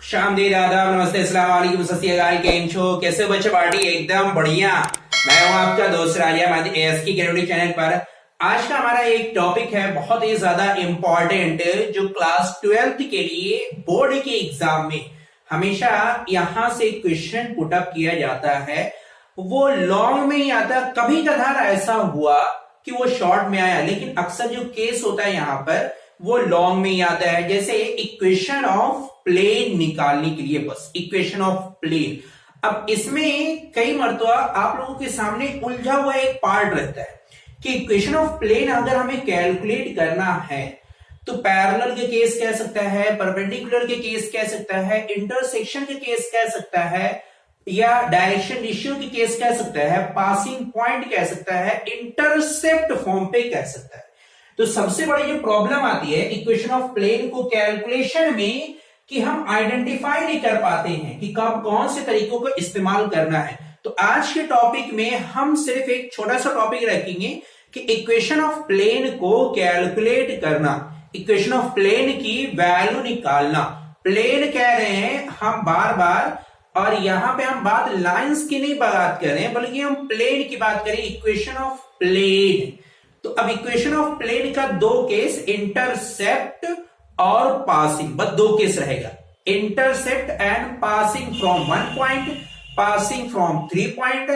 शाम दी आदाब नमस्ते अस्सलाम वालेकुम सत श्री अकाल। केम छो, कैसे बच्चे पार्टी? एकदम बढ़िया। मैं हूं आपका दोस्त राजा मादी एएसके क्रिएटिव चैनल पर। आज का हमारा एक टॉपिक है बहुत ही ज्यादा इंपॉर्टेंट, जो क्लास 12th के लिए बोर्ड के एग्जाम में हमेशा यहां से क्वेश्चन पुट अप किया जाता है। वो लॉन्ग में ही आता, कभी कभार ऐसा हुआ कि वो शॉर्ट में आया, लेकिन अक्सर जो केस होता है यहां पर वो लॉन्ग में ही आता है। जैसे इक्वेशन ऑफ प्लेन निकालने के लिए, बस इक्वेशन ऑफ प्लेन। अब इसमें कई मरतबा आप लोगों के सामने उलझा हुआ एक पार्ट रहता है कि इक्वेशन ऑफ प्लेन अगर हमें कैलकुलेट करना है तो पैरेलल के केस कह सकता है, परपेंडिकुलर के केस कह सकता है, इंटरसेक्शन के केस कह सकता है, या डायरेक्शन रेशियो के केस कह सकता है, पासिंग पॉइंट कह सकता है, इंटरसेप्ट फॉर्म पे कह सकता है। तो सबसे बड़ी जो प्रॉब्लम आती है इक्वेशन ऑफ प्लेन को कैलकुलेशन में कि हम आइडेंटिफाई नहीं कर पाते हैं कि कब कौन से तरीकों को इस्तेमाल करना है। तो आज के टॉपिक में हम सिर्फ एक छोटा सा टॉपिक रखेंगे कि इक्वेशन ऑफ प्लेन को कैलकुलेट करना, इक्वेशन ऑफ प्लेन की वैल्यू निकालना। प्लेन कह रहे हैं हम बार बार, और यहां पे हम बात लाइंस की नहीं बात कर रहे हैं बल्कि हम प्लेन की बात करें, इक्वेशन ऑफ प्लेन। तो अब इक्वेशन ऑफ प्लेन का दो केस, इंटरसेप्ट और पासिंग, बस दो केस रहेगा, intercept and passing from 1 point, passing from 3 point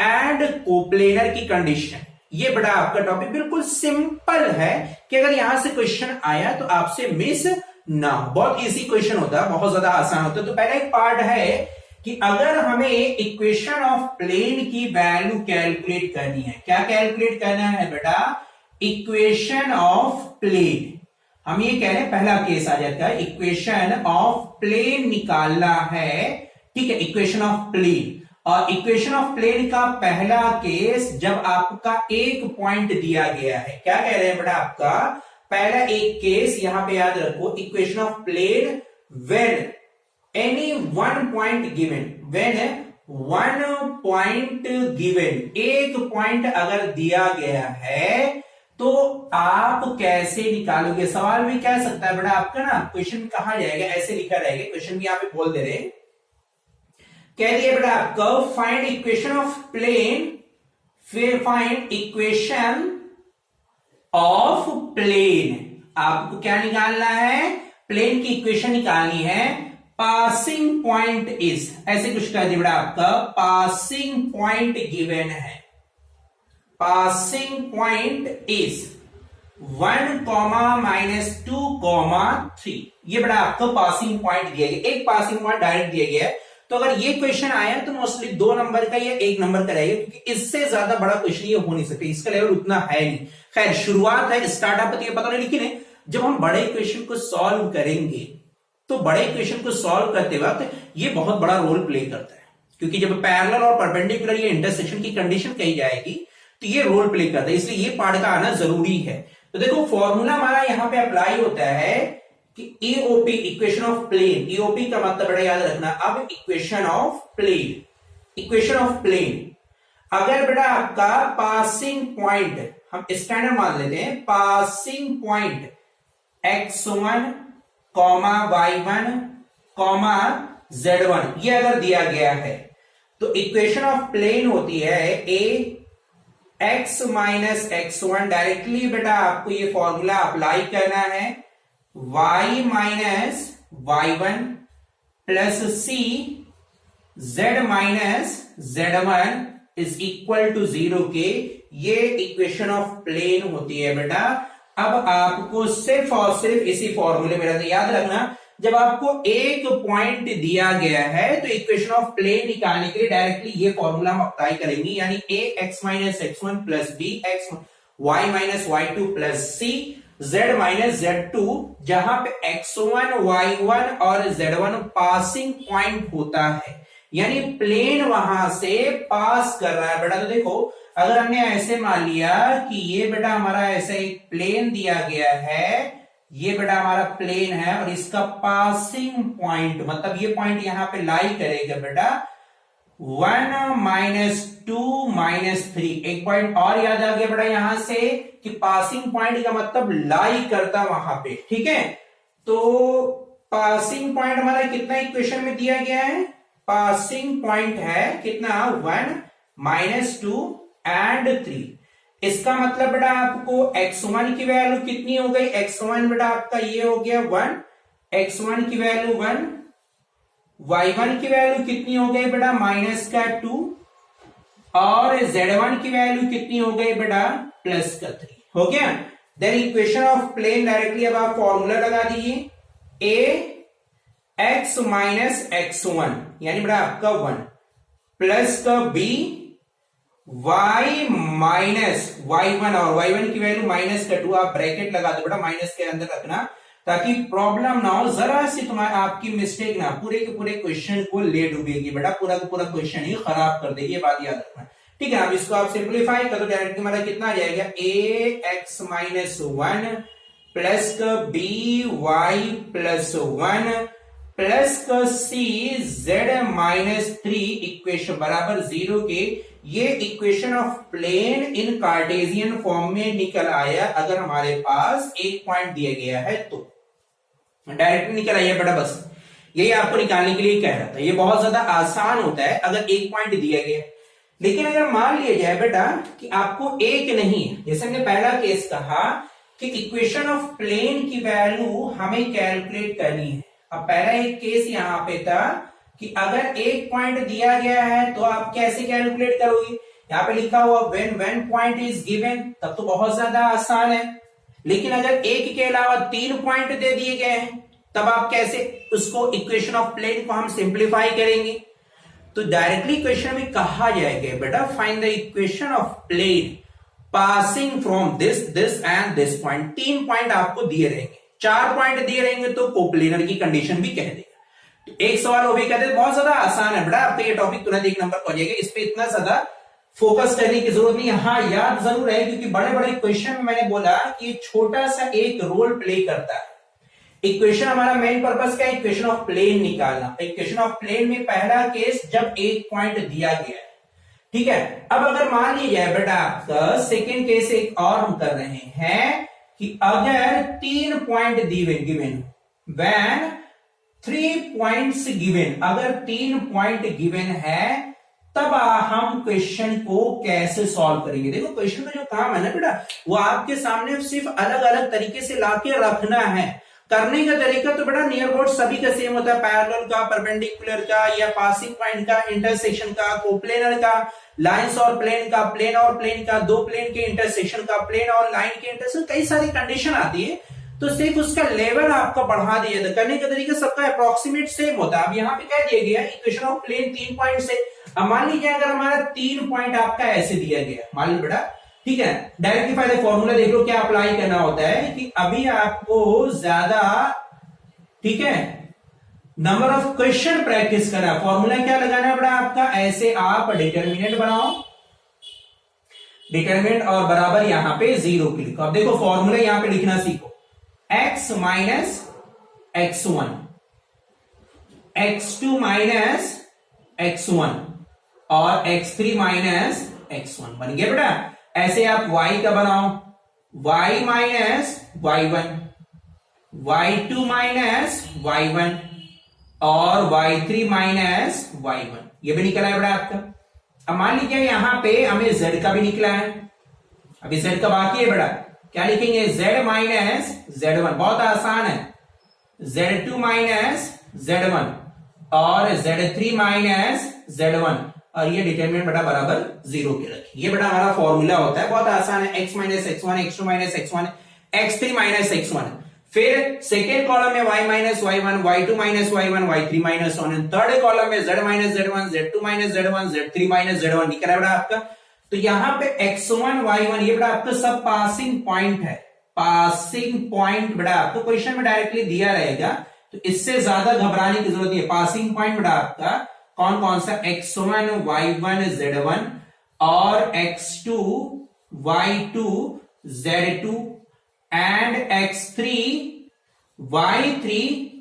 and coplanar की कंडीशन। ये बड़ा आपका टॉपिक बिल्कुल सिंपल है कि अगर यहां से क्वेश्चन आया तो आपसे मिस ना हो। बहुत इजी क्वेश्चन होता है, बहुत ज्यादा आसान होता है। तो पहला एक पार्ट है कि अगर हमें इक्वेशन ऑफ प्लेन की वैल्यू कैलकुलेट करनी है, क्या कैलकुलेट करना है बेटा? Equation of plane. हम ये कह रहे हैं, पहला केस आ जाता है इक्वेशन ऑफ प्लेन निकालना है, ठीक है, इक्वेशन ऑफ प्लेन। और इक्वेशन ऑफ प्लेन का पहला केस जब आपका एक पॉइंट दिया गया है, क्या कह रहे हैं बेटा? आपका पहला एक केस यहां पे याद रखो, equation of plane when any one point given, when one point given, एक पॉइंट अगर दिया गया है तो आप कैसे निकालोगे? सवाल भी कह सकता है बेटा आपका ना, क्वेश्चन कहा जाएगा, ऐसे लिखा रहेगा, क्वेश्चन भी यहां पे बोल दे रहे हैं, कह दिया बेटा आपका फाइंड इक्वेशन ऑफ प्लेन, फिर फाइंड इक्वेशन ऑफ प्लेन। आपको क्या निकालना है? प्लेन की इक्वेशन निकालनी है। पासिंग पॉइंट इज, ऐसे कुछ कर दिया बेटा आपका, पासिंग पॉइंट गिवन है, पासिंग पॉइंट इज 1, -2, 3। ये बड़ा आपको पासिंग पॉइंट दिया गया, एक पासिंग पॉइंट डायरेक्ट दिया गया है। तो अगर ये क्वेश्चन आया तो मोस्टली 2 नंबर का या 1 नंबर का रहेगा, क्योंकि इससे ज्यादा बड़ा क्वेश्चन ये हो नहीं सकता, इसका लेवल उतना है नहीं। खैर शुरुआत है, स्टार्टअप तो ये पता नहीं, लेकिन जब हम बड़े क्वेश्चन को सॉल्व करेंगे तो बड़े क्वेश्चन को सॉल्व करते वक्त ये बहुत बड़ा रोल प्ले करता है, क्योंकि जब पैरेलल और परपेंडिकुलर या इंटरसेक्शन की कंडीशन कही जाएगी तो ये रोल प्ले करता है, इसलिए ये पार्ट का आना जरूरी है। तो देखो फॉर्मूला हमारा यहां पे अप्लाई होता है कि EOP, equation of plane, EOP का मतलब बड़ा याद रखना। अब equation of plane, equation of plane, अगर बेटा आपका पासिंग पॉइंट, हम स्टैंडर्ड मान लेते हैं, passing point x1, y1, z1 ये अगर दिया गया है तो इक्वेशन ऑफ प्लेन होती है a x minus x1, directly बेटा आपको ये फॉर्मूला अप्लाई करना है, y minus y1 plus c z minus z1 is equal to 0 के, ये इक्वेशन ऑफ प्लेन होती है बेटा। अब आपको सिर्फ और सिर्फ इसी फॉर्मूले में रहता, याद रखना, जब आपको एक पॉइंट दिया गया है तो इक्वेशन ऑफ प्लेन निकालने के लिए डायरेक्टली ये फॉर्मूला हम अप्लाई करेंगे, यानी a x minus x1 plus b x y minus y2 plus c z minus z2, जहां पे x1 y1 और z1 पासिंग पॉइंट होता है, यानी प्लेन वहां से पास कर रहा है बेटा। तो देखो अगर हमने ऐसे मान लिया कि ये बेटा हमारा ऐसा एक प्लेन दिया गया है, ये बेटा हमारा प्लेन है और इसका पासिंग पॉइंट, मतलब ये पॉइंट यहां पे लाई करेगा बेटा 1, -2, -3। एक पॉइंट और याद आ गया बेटा यहां से कि पासिंग पॉइंट का मतलब लाई करता वहां पे, ठीक है। तो पासिंग पॉइंट हमारा कितना इक्वेशन में दिया गया है, पासिंग पॉइंट है कितना 1 -2 एंड 3। इसका मतलब बेटा आपको x1 की वैल्यू कितनी हो गई, x1 बेटा आपका ये हो गया 1, x1 की वैल्यू 1, y1 की वैल्यू कितनी हो गई बेटा -2 और z1 की वैल्यू कितनी हो गई बेटा +3 हो गया। Then equation of plane directly अब आप फॉर्मूला लगा दीजिए, a x माइनस x1 यानी बेटा आपका 1 प्लस का b y माइनस y1 और y1 की वैल्यू -2, आप ब्रैकेट लगा दो बेटा, माइनस के अंदर रखना ताकि प्रॉब्लम ना हो, जरा सी तुम्हारी आपकी मिस्टेक ना पूरे के पूरे क्वेश्चन को ले डूबेगी बेटा, पूरा का पूरा क्वेश्चन ही खराब कर देगी, ये बात याद रखना। ठीक है, अब इसको आप सिंप्लीफाई करो, डायरेक्ट हमारा कितना आ जाएगा a x माइनस 1 प्लस का b y प्लस 1 प्लस का c z माइनस 3 इक्वेशन बराबर 0 के, ये equation of plane in cartesian form में निकल आया अगर हमारे पास एक पॉइंट दिया गया है तो डायरेक्ट निकल आइए बेटा, बस यही आपको निकालने के लिए कह रहा था। ये बहुत ज्यादा आसान होता है अगर एक पॉइंट दिया गया, लेकिन अगर मान लिया जाए बेटा कि आपको एक नहीं, जैसे हमने पहला केस कहा कि इक्वेशन ऑफ प्लेन की वैल्यू हमें कैलकुलेट करनी है। अब पहला एक केस यहां पे था कि अगर एक पॉइंट दिया गया है तो आप कैसे कैलकुलेट करोगे, यहां पे लिखा हुआ when पॉइंट इज गिवन, तब तो बहुत ज्यादा आसान है। लेकिन अगर एक के अलावा 3 पॉइंट दे दिए गए हैं तब आप कैसे उसको इक्वेशन ऑफ प्लेन को हम सिंप्लीफाई करेंगे, तो डायरेक्टली क्वेश्चन में कहा जाएगा बेटा find the equation of plane passing from this and this point. 3 point आपको दिए रहेंगे, 4 पॉइंट दिए रहेंगे तो कोप्लेनर की कंडीशन भी कह देगा। तो एक सवाल वो भी कहते बहुत ज्यादा आसान है बेटा, आपका ये टॉपिक तुरंत 1 नंबर पर जाएगा, इस पे इतना ज्यादा फोकस करने की जरूरत नहीं है। हाँ याद जरूर है क्योंकि बड़े बड़े क्वेश्चन में मैंने बोला कि ये छोटा सा एक रोल प्ले करता है। इक्वेशन हमारा मेन पर्पस क्या है, इक्वेशन ऑफ प्लेन निकालना। इक्वेशन ऑफ प्लेन में पहला केस जब एक पॉइंट दिया गया है, ठीक है। अब अगर मान लीजिए बेटा आपका सेकेंड केस एक और हम कर रहे हैं कि अगर 3 point given when 3 points given, अगर 3 पॉइंट गिवन है तब हम क्वेश्चन को कैसे सॉल्व करेंगे। देखो क्वेश्चन का जो काम है ना बेटा, वो आपके सामने सिर्फ अलग अलग तरीके से लाके रखना है। करने का तरीका तो बेटा नियर अबाउट सभी का सेम होता है, पैरेलल का, परपेंडिकुलर का, या पासिंग पॉइंट का, इंटरसेक्शन का, कोप्लेनर का, लाइंस और प्लेन का, प्लेन और प्लेन का, 2 प्लेन के इंटरसेक्शन का, प्लेन और लाइन के इंटरसेक्शन, कई सारी कंडीशन आती है। तो सिर्फ उसका लेवल आपका बढ़ा दिया था, करने का तरीका सबका अप्रोक्सीमेट सेम होता है। अब यहाँ पे कह दिया गया इक्वेशन ऑफ प्लेन 3 पॉइंट से। अब मान लीजिए अगर हमारा 3 पॉइंट आपका ऐसे दिया गया, मान लो बेटा, ठीक है, डायरेक्टली पहले फॉर्मूला देख लो क्या अप्लाई करना होता है कि अभी आपको ज्यादा, ठीक है, नंबर ऑफ क्वेश्चन प्रैक्टिस करना। फॉर्मूला क्या लगाना है बेटा आपका, ऐसे आप डिटर्मिनेंट बनाओ, डिटर्मिनेंट और बराबर यहां पे 0 की लिखो। अब देखो फॉर्मूला यहां पे लिखना सीखो, x minus x1, x2 minus x1 और x3 माइनस x1 बन गया बेटा। ऐसे आप y का बनाओ, y minus y1, y2 minus y1 और y3 माइनस y1, ये भी निकला है बेटा आपका। अब मान लीजिए यहां पे हमें z का भी निकला है, अभी z का बाकी है बेटा, क्या लिखेंगे, z माइनस z1, बहुत आसान है, z2 माइनस z1 और z3 माइनस z1 और ये डिटरमिनेंट बेटा बराबर 0 के रखिए। ये बेटा हमारा फॉर्मूला होता है, बहुत आसान है, x minus x1, x2 minus x1, x3 minus x1। फिर सेकेंड कॉलम में y minus y1, y2 minus y1, y3 minus 1, third column में z minus z1, z2 minus z1, z3 minus z1 निकला बेटा आपका। तो यहां पे x1 y1 ये बेटा आपका सब पासिंग पॉइंट है, पासिंग पॉइंट बेटा आपको क्वेश्चन में डायरेक्टली दिया रहेगा, तो इससे ज्यादा घबराने की जरूरत नहीं है। पासिंग पॉइंट बेटा आपका कौन कौन सा, x1 y1 z1 और x2 y2 z2 and x3 y3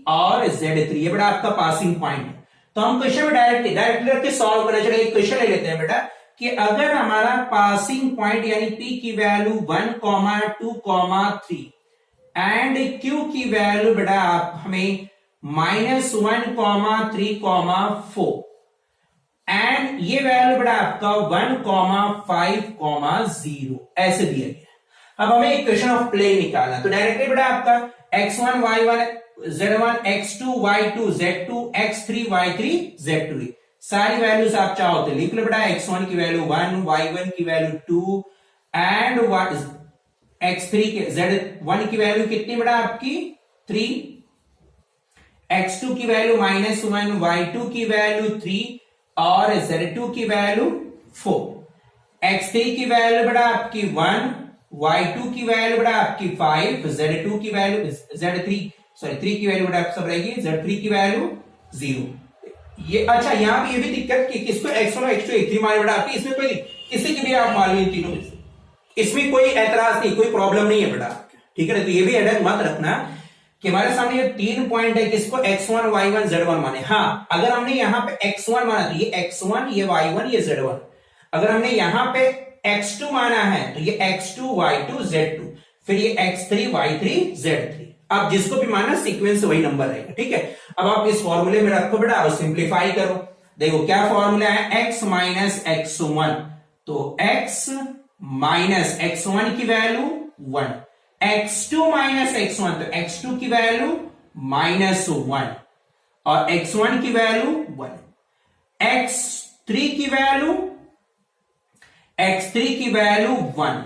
और z3, ये बेटा आपका पासिंग पॉइंट है। तो हम क्वेश्चन में डायरेक्टली रख के सॉल्व करना चाहिए। एक क्वेश्चन ले लेते हैं बेटा कि अगर हमारा पासिंग पॉइंट यानी p की वैल्यू 1, 2, 3 एंड q की वैल्यू बेटा आप हमें -1,3,4 एंड ये वैल्यू बेटा आपका 1,5,0 ऐसे दिया गया। अब हमें इक्वेशन ऑफ प्लेन निकालना, तो डायरेक्टली बेटा आपका x1 y1 z1 x2 y2 z2 x3 y3 z3 सारी वैल्यूज आप चाहो तो लिख लो बेटा। x1 की वैल्यू 1, y1 की वैल्यू 2 एंड x3 के z1 की वैल्यू कितनी बेटा आपकी 3, x2 की वैल्यू -1, y2 की वैल्यू 3 और z2 की वैल्यू 4, x3 की वैल्यू बेटा आपकी 1, y2 की वैल्यू बेटा आपकी 5, z2 की वैल्यू z3 की वैल्यू बेटा आप सब रहेगी z3 की वैल्यू 0। ये अच्छा यहां पे ये भी दिक्कत कि किसको x1 और x2 x3 मान बेटा आपकी, इसमें कोई किसी की भी आप मान लीजिए तीनों में से, इसमें कोई ऐतराज नहीं, कोई प्रॉब्लम नहीं है बेटा, ठीक है ना। तो ये भी हेडर मत रखना कि हमारे सामने ये 3 पॉइंट है, किसको x1 y1 z1 माने। हाँ अगर हमने यहां पे x1 माना तो ये x1 ये y1 ये z1, अगर हमने यहां पे x2 माना है तो ये x2 y2 z2, फिर ये x3 y3 z3। अब जिसको भी माना सीक्वेंस वही नंबर रहेगा, ठीक है। अब आप इस फॉर्मूले में रखो बेटा और सिंप्लीफाई करो। देखो क्या फॉर्मूला है, x माइनस x1, तो x माइनस x1 की वैल्यू 1, x2 माइनस x1 तो x2 की वैल्यू -1 और x1 की वैल्यू 1, x3 की वैल्यू 1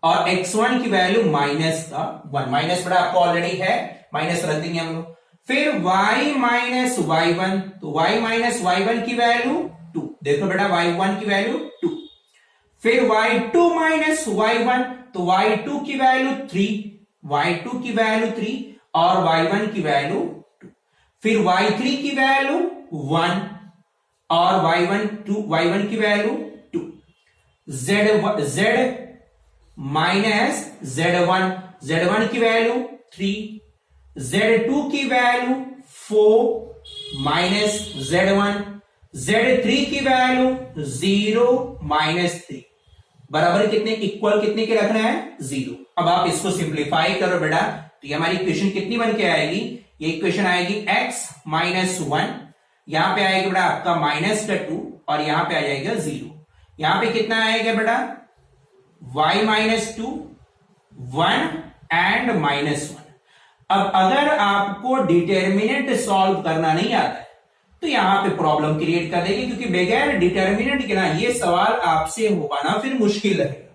और x1 की वैल्यू -1, माइनस बड़ा आपको ऑलरेडी है, माइनस रख देंगे हम लोग। फिर y माइनस y1 तो y माइनस y1 की वैल्यू 2, देखो बेटा y1 की वैल्यू 2, फिर y2 माइनस y1 तो y2 की वैल्यू 3, y2 की वैल्यू 3 और y1 की वैल्यू 2, फिर y3 की वैल्यू 1 और y1 की वैल्यू 2, z माइनस z1 की वैल्यू 3, z2 की वैल्यू 4 माइनस z1, z3 की वैल्यू 0 माइनस 3 बराबर कितने, इक्वल कितने के रखना है 0। अब आप इसको सिंप्लीफाई करो बेटा, तो ये हमारी इक्वेशन कितनी बन के आएगी, ये इक्वेशन आएगी x माइनस 1, यहां पे आएगा बेटा आपका -2 और यहां पे आ जाएगा 0, यहां पे कितना आएगा बेटा y माइनस 2 1 एंड -1। अब अगर आपको डिटर्मिनेंट सॉल्व करना नहीं आता है तो यहां पे प्रॉब्लम क्रिएट कर देगी, क्योंकि बगैर डिटर्मिनेंट के ना ये सवाल आपसे हो पाना फिर मुश्किल रहेगा।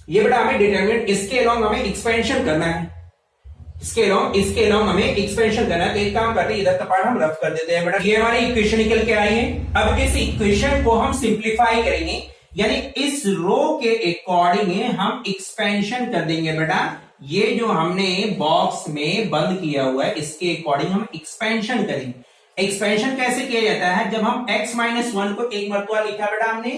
ये बेटा हमें डिटर्मिनेंट इसके अलोंग हमें एक्सपेंशन करना है, इसके अलोंग हमें एक्सपेंशन करना है। तो एक काम करते हैं, इधर का पार्ट हम रफ कर देते हैं बेटा। ये हमारी इक्वेशन निकल के आई है। अब इस इक्वेशन को हम सिंप्लीफाई करेंगे, यानी इस रो के अकॉर्डिंग हम एक्सपेंशन कर देंगे बेटा। ये जो हमने बॉक्स में बंद किया हुआ है इसके अकॉर्डिंग हम एक्सपेंशन करेंगे। एक्सपेंशन कैसे किया जाता है, जब हम x माइनस 1 को एक मरतबा लिखा बेटा हमने,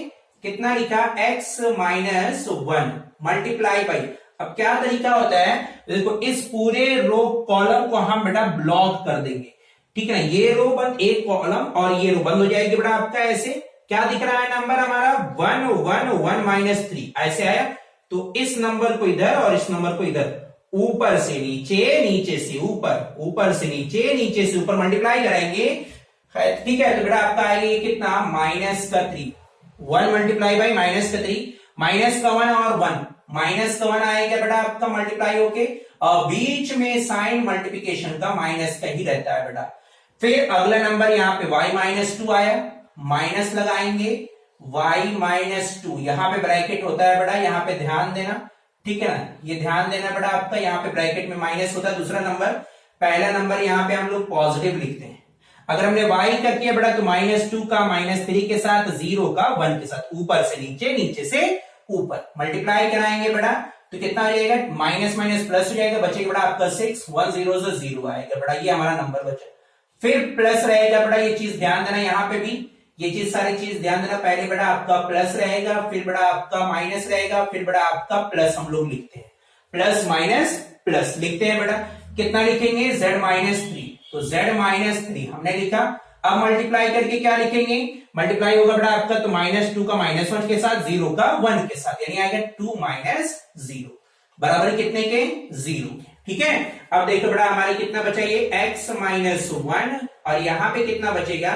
कितना लिखा x माइनस 1 मल्टीप्लाई बाई। अब क्या तरीका होता है, देखो इस पूरे रो कॉलम को हम बेटा ब्लॉक कर देंगे, ठीक है ना। ये रो बंद, एक कॉलम और ये रो बंद हो जाएगी बेटा आपका। ऐसे क्या दिख रहा है नंबर हमारा 1 1 1 माइनस 3 ऐसे आया। तो इस नंबर को इधर और इस नंबर को इधर, ऊपर से नीचे, नीचे से ऊपर, ऊपर से नीचे, नीचे से ऊपर मल्टीप्लाई कराएंगे, ठीक है। तो बेटा आपका आएगा कितना -3, 1 मल्टीप्लाई बाई -3, माइनस का 1 और 1, माइनस का 1 आएगा बेटा आपका मल्टीप्लाई होके, और बीच में साइन मल्टीप्लिकेशन का माइनस का ही रहता है बेटा। फिर अगला नंबर यहाँ पे y माइनस 2 आया, माइनस लगाएंगे y माइनस 2, यहां पे ब्रैकेट होता है बेटा, यहां पे ध्यान देना, ठीक है ना। ये ध्यान देना बेटा आपका, यहाँ पे ब्रैकेट में माइनस होता है दूसरा नंबर, पहला नंबर यहाँ पे हम लोग पॉजिटिव लिखते हैं। अगर हमने y का किया बेटा तो -2 का -3 के साथ, 0 का 1 के साथ, ऊपर से नीचे, नीचे से ऊपर मल्टीप्लाई कराएंगे बेटा, तो कितना आ जाएगा, माइनस माइनस प्लस हो जाएगा, बचेगा बेटा आपका 6, 1 0 से 0 आएगा बेटा, ये हमारा नंबर बचा। फिर प्लस रहेगा बेटा, ये चीज ध्यान देना, यहाँ पे भी ये चीज सारी चीज ध्यान देना। पहले बेटा आपका प्लस रहेगा, फिर बेटा आपका माइनस रहेगा, फिर बेटा आपका प्लस हम लोग लिखते हैं, प्लस माइनस प्लस लिखते हैं बेटा। कितना लिखेंगे z माइनस 3, तो z माइनस 3 हमने लिखा। अब मल्टीप्लाई करके क्या लिखेंगे, मल्टीप्लाई होगा बेटा आपका तो -2 का -1 के साथ, 0 का 1 के साथ, यानी आएगा 2 - 0 बराबर कितने के 0 के। ठीक है। अब देखो बेटा हमारे कितना बचा ये x माइनस 1 और यहां पे कितना बचेगा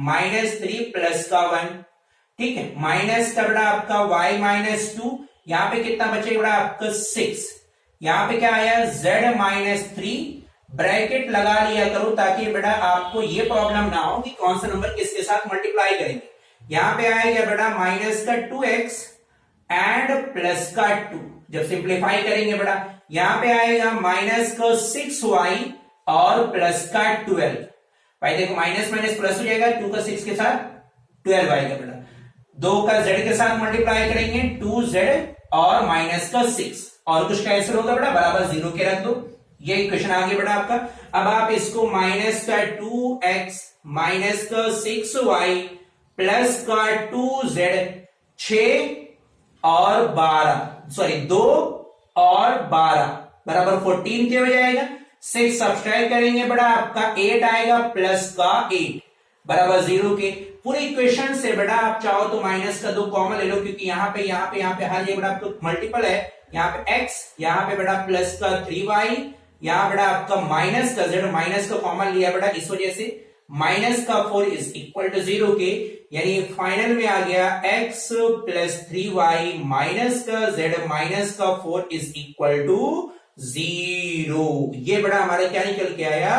-3 प्लस का 1। ठीक है, माइनस का बेटा आपका y माइनस 2, यहां पे कितना बचेगा बेटा आपका 6। यहां पे क्या आया z माइनस 3, ब्रैकेट लगा लिया करो ताकि बेटा आपको ये प्रॉब्लम ना हो कि कौन सा नंबर किसके साथ मल्टीप्लाई करेंगे। यहां पे आएगा बेटा माइनस का 2x एंड प्लस का 2, जब सिंप्लीफाई करेंगे बेटा यहां पे आएगा माइनस का 6y और प्लस का 12। भाई देखो माइनस माइनस प्लस हो जाएगा, 2 का 6 के साथ 12 आएगा बेटा, 2 का z के साथ मल्टीप्लाई करेंगे 2z और माइनस का 6 और कुछ कैंसिल होगा बेटा बराबर 0 के रख दो। ये इक्वेशन आ गया बेटा आपका। अब आप इसको माइनस का 2x माइनस का 6y प्लस का 2z 6 और 12 सॉरी 2 और 12 बराबर 14 के हो जाएगा। 6 सब्सट्रैक्ट करेंगे बेटा आपका 8 आएगा प्लस का 8 बराबर 0 के। पूरी इक्वेशन से बेटा आप चाहो तो माइनस का 2 कॉमन ले लो क्योंकि यहाँ पे हर जगह बेटा आपको मल्टीपल है। यहाँ पे x, यहाँ पे बेटा प्लस का 3y, यहाँ बेटा आपका माइनस का z, माइनस का कॉमन लिया बेटा इस वजह से माइनस का 4 इज इक्वल टू 0 के, यानी फाइनल में आ गया x प्लस 3y माइनस का z माइनस का 4 इज इक्वल टू 0। ये बेटा हमारा क्या निकल के आया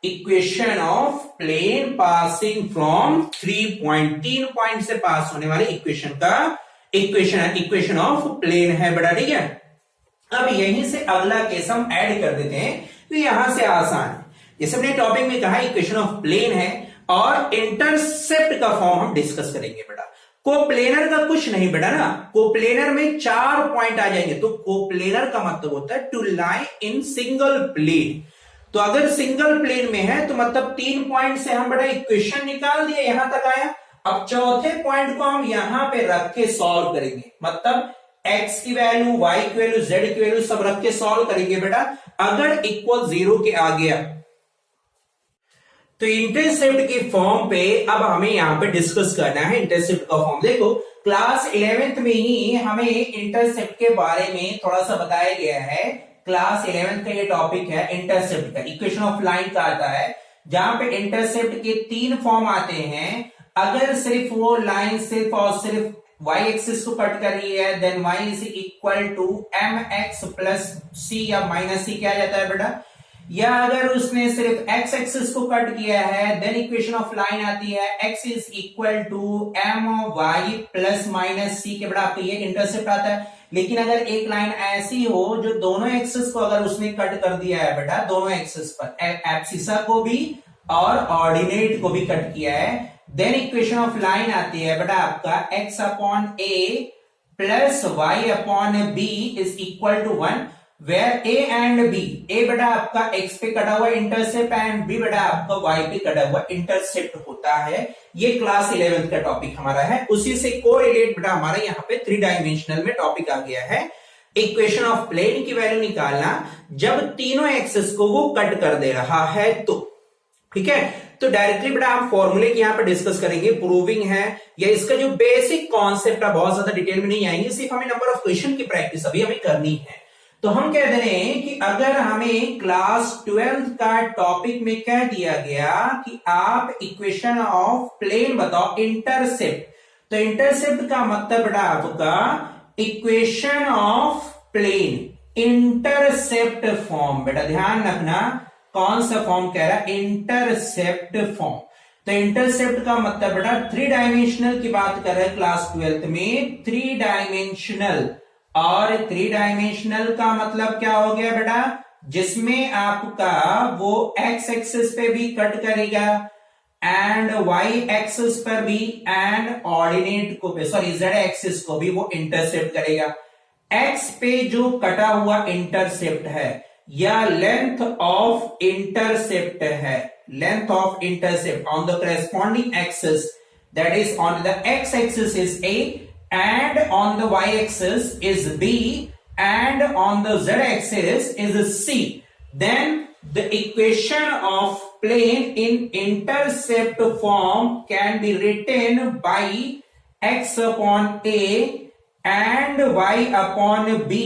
equation of plane passing from 3 point, 3 point से पास होने वाले इक्वेशन का इक्वेशन ऑफ प्लेन है बेटा। ठीक है, अब यहीं से अगला केस हम ऐड कर देते हैं तो यहां से आसान है। जैसे अपने टॉपिक में कहा इक्वेशन ऑफ प्लेन है और इंटरसेप्ट का फॉर्म हम डिस्कस करेंगे बेटा। कोप्लेनर का कुछ नहीं बेटा ना, कोप्लेनर में 4 पॉइंट आ जाएंगे तो कोप्लेनर का मतलब होता है to lie in single plane. तो अगर सिंगल प्लेन में है तो मतलब 3 पॉइंट से हम बड़ा इक्वेशन निकाल दिए, यहां तक आया। अब चौथे पॉइंट को हम यहां पे रख के सॉल्व करेंगे, मतलब x की वैल्यू, y की वैल्यू, z की वैल्यू सब रख के सॉल्व करेंगे बेटा। अगर इक्वल 0 के आ गया तो इंटरसेप्ट के फॉर्म पे अब हमें यहां पे डिस्कस करना है इंटरसेप्ट का फॉर्म। देखो क्लास 11th में ही हमें इंटरसेप्ट के बारे में थोड़ा सा बताया गया है। क्लास 11th का ये टॉपिक है इंटरसेप्ट का, इक्वेशन ऑफ लाइन का आता है, जहां पे इंटरसेप्ट के 3 फॉर्म आते हैं। अगर सिर्फ वो लाइन सिर्फ और सिर्फ y एक्सिस को कट कर रही है then y is equal to mx plus c या माइनस c क्या जाता है बेटा, या अगर उसने सिर्फ x एक्सिस को कट किया है देन इक्वेशन ऑफ लाइन आती है x is equal to my plus minus c के बेटा आपको ये इंटरसेप्ट आता है। लेकिन अगर एक लाइन ऐसी हो जो दोनों एक्सिस को अगर उसने कट कर दिया है बेटा, दोनों एक्सिस पर एब्सिसा को भी और ऑर्डिनेट को भी कट किया है, देन इक्वेशन ऑफ लाइन आती है बेटा आपका x upon a plus y upon b is equal to 1, where a and b, a बेटा आपका x पे कटा हुआ इंटरसेप्ट एंड b बेटा आपका y पे कटा हुआ इंटरसेप्ट होता है। ये क्लास 11th का टॉपिक हमारा है, उसी से कोरिलेट बेटा हमारा यहाँ पे 3 डायमेंशनल में टॉपिक आ गया है। इक्वेशन ऑफ प्लेन की वैल्यू निकालना जब तीनों एक्सिस को वो कट कर दे रहा है तो। ठीक है, तो डायरेक्टली बेटा हम फॉर्मूले की यहां पर डिस्कस करेंगे, प्रूविंग है या इसका जो बेसिक कॉन्सेप्ट है, बहुत ज्यादा डिटेल में नहीं आएंगे, सिर्फ हमें नंबर ऑफ क्वेश्चन की प्रैक्टिस अभी हमें करनी है। तो हम कह दे रहे हैं कि अगर हमें क्लास 12th का टॉपिक में कह दिया गया कि आप इक्वेशन ऑफ प्लेन बताओ इंटरसेप्ट, तो इंटरसेप्ट का मतलब बेटा आपका equation of plane intercept form. बेटा ध्यान रखना कौन सा फॉर्म कह रहा है, इंटरसेप्ट फॉर्म। तो इंटरसेप्ट का मतलब बेटा 3 डायमेंशनल की बात कर रहे हैं क्लास 12th में, 3 डायमेंशनल। और 3 डायमेंशनल का मतलब क्या हो गया बेटा, जिसमें आपका वो x एक्सिस पे भी कट करेगा एंड y एक्सिस पर भी एंड ऑर्डिनेट को पे सॉरी z एक्सिस को भी वो इंटरसेप्ट करेगा। x पे जो कटा हुआ इंटरसेप्ट है या लेंथ ऑफ इंटरसेप्ट है, length of intercept on the corresponding axis, that is on the x axis is a and on the y axis is b and on the z axis is c, then the equation of plane in intercept form can be written by x upon a and y upon b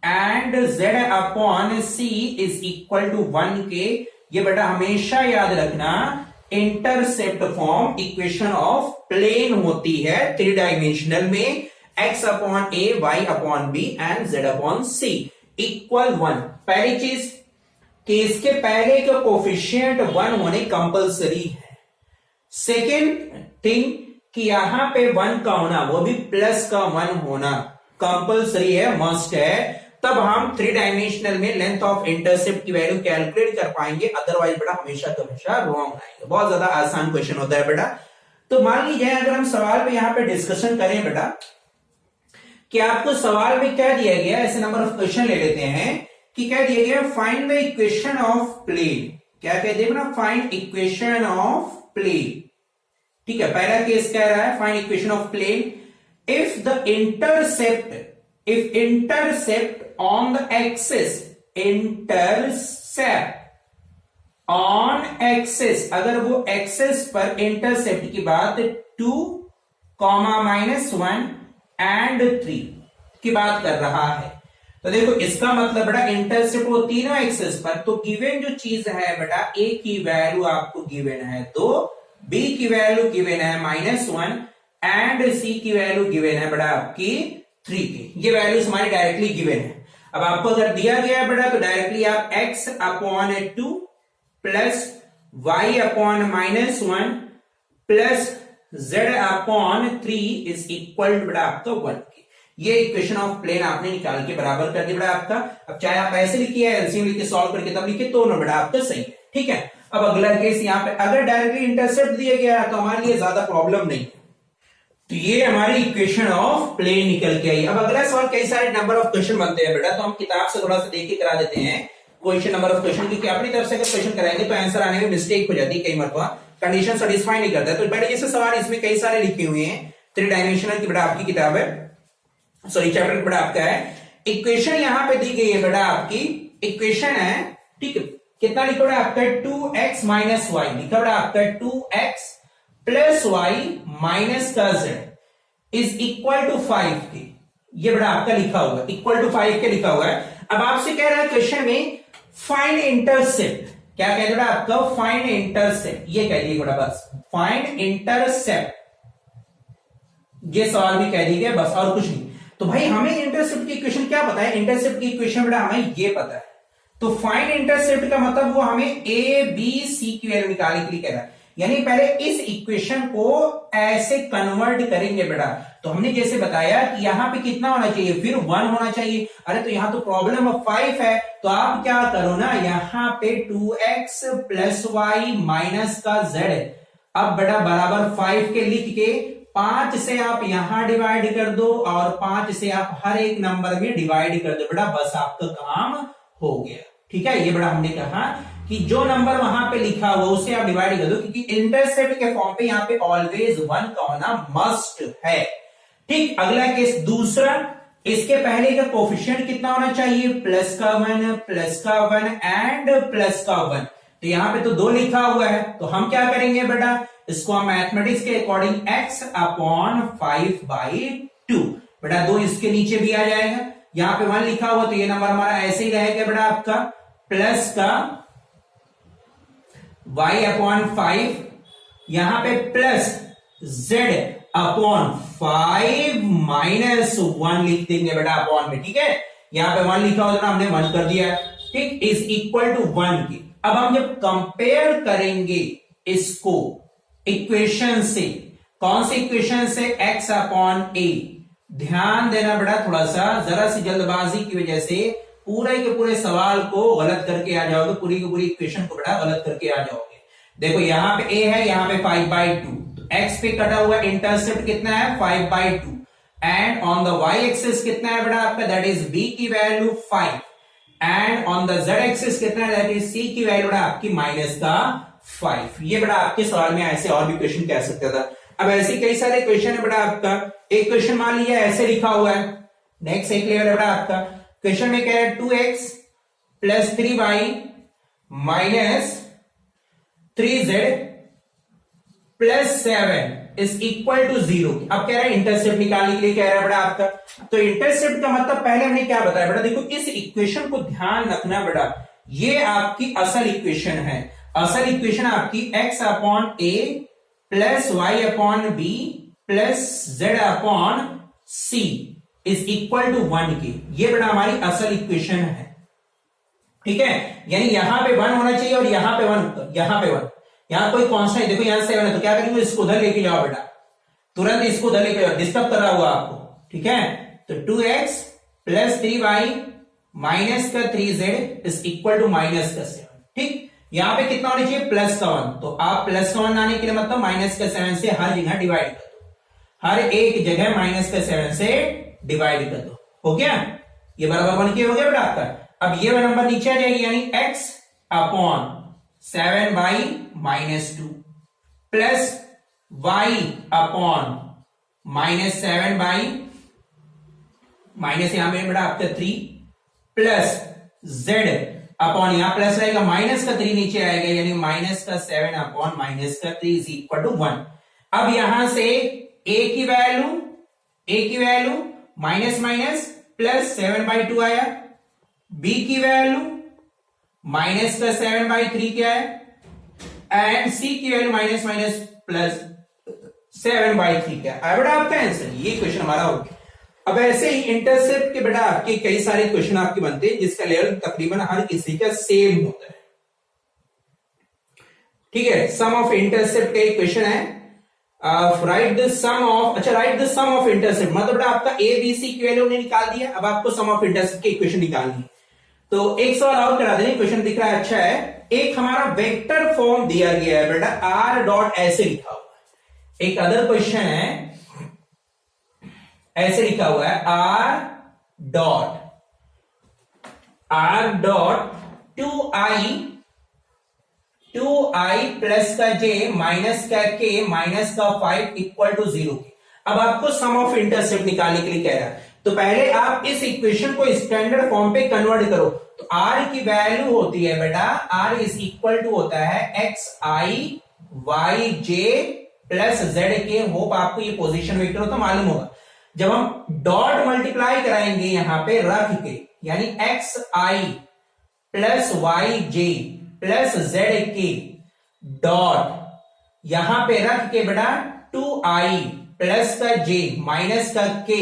and z upon c is equal to 1 के। ये बेटा हमेशा याद रखना intercept form equation of plane होती है 3 dimensional में, x upon a, y upon b and z upon c equal 1। पहली चीज कि इसके पहले का कोफिशिएंट 1 होने कंपलसरी है। सेकेंड थिंग कि यहां पे 1 का होना, वो भी प्लस का 1 होना कंपलसरी है, मस्ट है। तब हम 3 डायमेंशनल में लेंथ ऑफ इंटरसेप्ट की वैल्यू कैलकुलेट कर पाएंगे, अदरवाइज बेटा हमेशा का हमेशा रॉन्ग आएगा। बहुत ज्यादा आसान क्वेश्चन होता है बेटा। तो मान लीजिए अगर हम सवाल पे यहां पे डिस्कशन करें बेटा कि आपको सवाल में क्या दिया गया, ऐसे नंबर ऑफ क्वेश्चन ले लेते हैं कि क्या दिया गया, find the equation of plane. क्या कह दिया ना, फाइंड इक्वेशन ऑफ प्लेन। ठीक है, पहला केस कह रहा है find equation of plane if the intercept on the axis, intercept on axis, अगर वो एक्सिस पर इंटरसेप्ट की बात 2, -1 एंड 3 की बात कर रहा है। तो देखो इसका मतलब बेटा इंटरसेप्ट वो तीनों एक्सिस पर, तो गिवन जो चीज है बेटा, a की वैल्यू आपको गिवन है 2, b की वैल्यू गिवन है -1 एंड c की वैल्यू गिवन है बेटा आपकी 3 की। ये वैल्यूज हमारी डायरेक्टली गिवन है। अब आपको अगर दिया गया है बेटा तो डायरेक्टली आप x upon 2 plus y upon -1 plus z upon 3 is equal बेटा आपका 1 की। ये इक्वेशन ऑफ प्लेन आपने निकाल के बराबर कर दिया बेटा आपका। अब चाहे आप ऐसे लिखिए, एलसीएम लिख के सॉल्व करके तब लिखिए, तो बेटा आपका सही है। ठीक है, अब अगला केस यहाँ पे अगर डायरेक्टली इंटरसेप्ट दिया गया है तो हमारे लिए ज्यादा प्रॉब्लम नहीं है। तो ये हमारी इक्वेशन ऑफ प्लेन निकल के आई। अब अगला सवाल, कई सारे नंबर ऑफ क्वेश्चन बनते हैं बेटा, तो हम किताब से थोड़ा सा देख के करा देते हैं क्वेश्चन नंबर ऑफ क्वेश्चन, क्योंकि अपनी तरफ से अगर क्वेश्चन कराएंगे तो आंसर आने में मिस्टेक हो जाती है, कई मरतबा कंडीशन सेटिस्फाई नहीं करता है। तो बेटा जैसे सवाल इसमें कई सारे लिखे हुए हैं, 3 डायमेंशनल की बेटा आपकी किताब है, सॉरी चैप्टर बेटा आपका है। इक्वेशन यहां पे दी गई है बेटा आपकी, इक्वेशन है, ठीक है, कितना लिखा बेटा आपका 2x माइनस y, लिखा बेटा आपका 2x प्लस y माइनस का z इज इक्वल टू 5 के। ये बेटा आपका लिखा हुआ है, इक्वल टू 5 के लिखा हुआ है। अब आपसे कह रहा है क्वेश्चन में फाइंड इंटरसेप्ट, क्या कह बेटा आपका फाइंड इंटरसेप्ट, ये कह दिए बेटा बस फाइंड इंटरसेप्ट, ये सवाल भी कह दिया बस और कुछ नहीं। तो भाई हमें इंटरसेप्ट की इक्वेशन क्या पता है, इंटरसेप्ट की इक्वेशन बेटा हमें ये पता है। तो फाइंड इंटरसेप्ट का मतलब वो हमें a b c की वैल्यू निकालने के लिए कह रहा है, यानी पहले इस इक्वेशन को ऐसे कन्वर्ट करेंगे बेटा। तो हमने जैसे बताया कि यहां पे कितना होना चाहिए, फिर 1 होना चाहिए। अरे तो यहां तो प्रॉब्लम 5 है, तो आप क्या करो ना, यहां पे 2x प्लस y माइनस का z, अब बेटा बराबर 5 के लिख के 5 से आप यहां डिवाइड कर दो और 5 से आप हर एक नंबर में डिवाइड कर दो बेटा, बस आपका काम हो गया। ठीक है, ये बड़ा हमने कहा कि जो नंबर वहां पे लिखा हुआ उसे आप डिवाइड कर दो, क्योंकि इंटरसेप्ट के फॉर्म पे यहाँ पे ऑलवेज 1 का होना मस्ट है। ठीक, अगला केस दूसरा, इसके पहले का कोफिशिएंट कितना होना चाहिए, प्लस का 1 एंड प्लस का 1। तो यहाँ पे तो 2 लिखा हुआ है, तो हम क्या करेंगे बेटा, इसको हम मैथमेटिक्स के अकॉर्डिंग x अपॉन 5/2 बेटा 2 इसके नीचे भी आ जाएगा। यहां पे 1 लिखा हुआ तो ये नंबर हमारा ऐसे ही रहेगा बेटा आपका, प्लस का y अपॉन 5, यहां पे प्लस z अपॉन 5 माइनस 1 लिख देंगे बेटा अपॉन में। ठीक है, यहां पे 1 लिखा हुआ तो हमने 1 कर दिया, ठीक, इज इक्वल टू 1 की। अब हम जब कंपेयर करेंगे इसको इक्वेशन से, कौन सी इक्वेशन से, x अपॉन a, ध्यान देना बेटा थोड़ा सा, जरा सी जल्दबाजी की वजह से पूरे के पूरे सवाल को गलत करके आ जाओगे, पूरी की पूरी इक्वेशन को बेटा गलत करके आ जाओगे। देखो यहां पे a है, यहां पे 5/2, तो x पे कटा हुआ इंटरसेप्ट कितना है 5/2 and on the y axis कितना है बेटा आपका, दैट इज b की value 5 and on the z axis कितना है, दैट इज c की वैल्यू बेटा आपकी माइनस का 5। ये बेटा आपके सवाल में ऐसे और भी क्वेश्चन कह सकता था। अब ऐसे कई सारे क्वेश्चन है बेटा आपका, एक क्वेश्चन मान लीजिए ऐसे लिखा हुआ है, नेक्स्ट एक लेवल है बेटा आपका, क्वेश्चन में कह रहा है 2x plus 3y minus 3z plus 7 is equal to 0। अब कह रहा है इंटरसेप्ट निकालने के लिए कह रहा है बेटा आपका, तो इंटरसेप्ट का मतलब पहले हमने क्या बताया बेटा, देखो इस इक्वेशन को ध्यान रखना बेटा, ये आपकी असल इक्वेशन है। असल इक्वेशन आपकी x upon a plus y upon b plus z upon c is equal to 1 के, ये बेटा हमारी असल इक्वेशन है। ठीक है, यानी यहां पे 1 होना चाहिए और यहां पे 1, यहां पे 1, यहां कोई कांस्टेंट, देखो यहां 7 है तो क्या करेंगे, इसको उधर लेके जाओ बेटा, तुरंत इसको उधर लेके जाओ, डिस्टर्ब कर रहा हुआ आपको। ठीक है, तो 2x प्लस 3y माइनस का 3z is equal to minus का 7। ठीक, यहां पे कितना होना चाहिए, प्लस का 1, तो आप प्लस का 1 आने के लिए मतलब माइनस का 7 से हर जगह डिवाइड कर दो, हर एक जगह माइनस का 7 से डिवाइड कर दो। हो गया, ये बराबर 1 के हो गया बेटा आपका। अब ये नंबर नीचे आ जाएगी, यानी x upon 7y minus 2 plus y upon minus 7y minus यहां में बेटा आपका 3 प्लस z अपॉन यहां प्लस रहेगा, माइनस का 3 नीचे आएगा, यानी माइनस का 7 अपॉन माइनस का 3 इज इक्वल टू 1। अब यहां से a की वैल्यू माइनस माइनस प्लस 7/2 आया, b की वैल्यू माइनस का 7/3 क्या है, एंड c की वैल्यू माइनस माइनस प्लस 7/3 क्या है बेटा आपका आंसर। ये क्वेश्चन हमारा हो गया। अब ऐसे ही इंटरसेप्ट के बेटा आपके कई सारे क्वेश्चन आपके बनते हैं जिसका लेवल तकरीबन हर किसी का सेम होता है। ठीक है, सम ऑफ इंटरसेप्ट का एक क्वेश्चन है, राइट द सम ऑफ, अच्छा write the sum of intercept, मतलब बेटा आपका ए बी सी की वैल्यू ने निकाल दिया, अब आपको सम ऑफ इंटरसेप्ट के इक्वेशन निकालनी है। तो एक सवाल और करा देंगे, क्वेश्चन दिख रहा है, अच्छा है, एक हमारा वेक्टर फॉर्म दिया गया है बेटा, आर डॉट ऐसे लिखा हुआ है। एक अदर क्वेश्चन है, ऐसे लिखा हुआ है आर डॉट 2i प्लस का j माइनस का k माइनस का 5 इक्वल टू 0। अब आपको सम ऑफ इंटरसेप्ट निकालने के लिए कह रहा है, तो पहले आप इस इक्वेशन को स्टैंडर्ड फॉर्म पे कन्वर्ट करो। तो r की वैल्यू होती है बेटा, r इज इक्वल टू होता है xi yj plus zk। Hope आपको ये पोजीशन वेक्टर हो तो मालूम होगा। जब हम डॉट मल्टीप्लाई कराएंगे यहां पे रख के, यानी xi plus yj plus zk dot यहां पे रख के बेटा 2i प्लस का j माइनस का k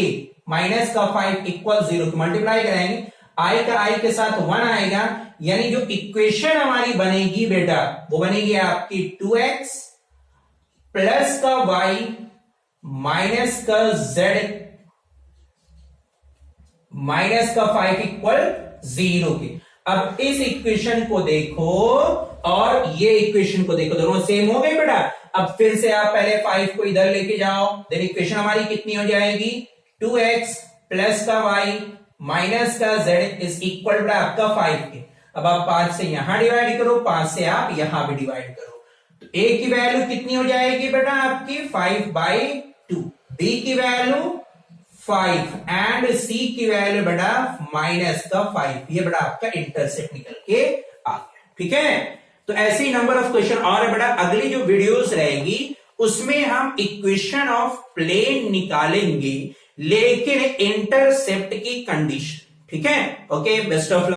माइनस का 5 इक्वल 0 मल्टीप्लाई कराएंगे, i का i के साथ 1 आएगा, यानी जो इक्वेशन हमारी बनेगी बेटा वो बनेगी आपकी 2x प्लस का y माइनस का z माइनस का 5 इक्वल 0 के। अब इस इक्वेशन को देखो और ये इक्वेशन को देखो, दोनों सेम हो गए बेटा। अब फिर से आप पहले 5 को इधर लेके जाओ, देन इक्वेशन हमारी कितनी हो जाएगी, 2x प्लस का y माइनस का z इज इक्वल बेटा आपका 5 के। अब आप 5 से यहां डिवाइड करो, 5 से आप यहां भी डिवाइड करो, तो a की वैल्यू कितनी हो जाएगी बेटा आपकी 5/2, b की वैल्यू 5 एंड c की वैल्यू बेटा माइनस का 5। ये बेटा आपका इंटरसेप्ट निकल के आ गया। ठीक है, तो ऐसे ही नंबर ऑफ क्वेश्चन और है बेटा। अगली जो वीडियोस रहेगी उसमें हम इक्वेशन ऑफ प्लेन निकालेंगे, लेकिन इंटरसेप्ट की कंडीशन। ठीक है, ओके, बेस्ट ऑफ लक।